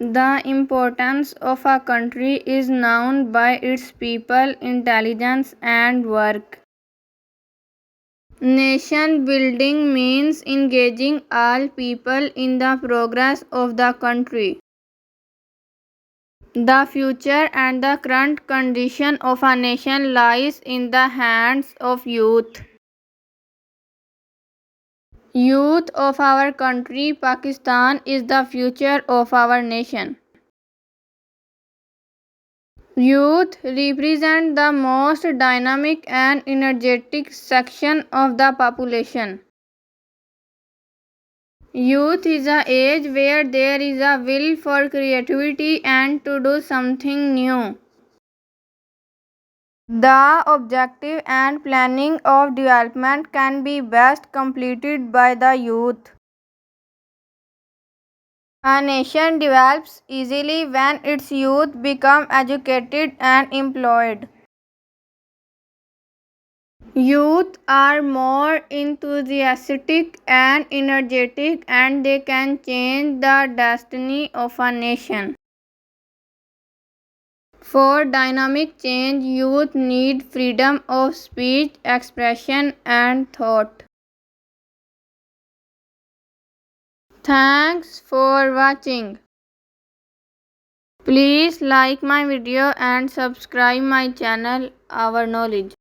The importance of a country is known by its people, intelligence, and work. Nation building means engaging all people in the progress of the country. The future and the current condition of a nation lies in the hands of youth. Youth of our country, Pakistan, is the future of our nation. Youth represent the most dynamic and energetic section of the population. Youth is an age where there is a will for creativity and to do something new. The objective and planning of development can be best completed by the youth. A nation develops easily when its youth become educated and employed. Youth are more enthusiastic and energetic, and they can change the destiny of a nation. For dynamic change, youth need freedom of speech, expression, and thought. Thanks for watching. Please like my video and subscribe my channel, Our Knowledge.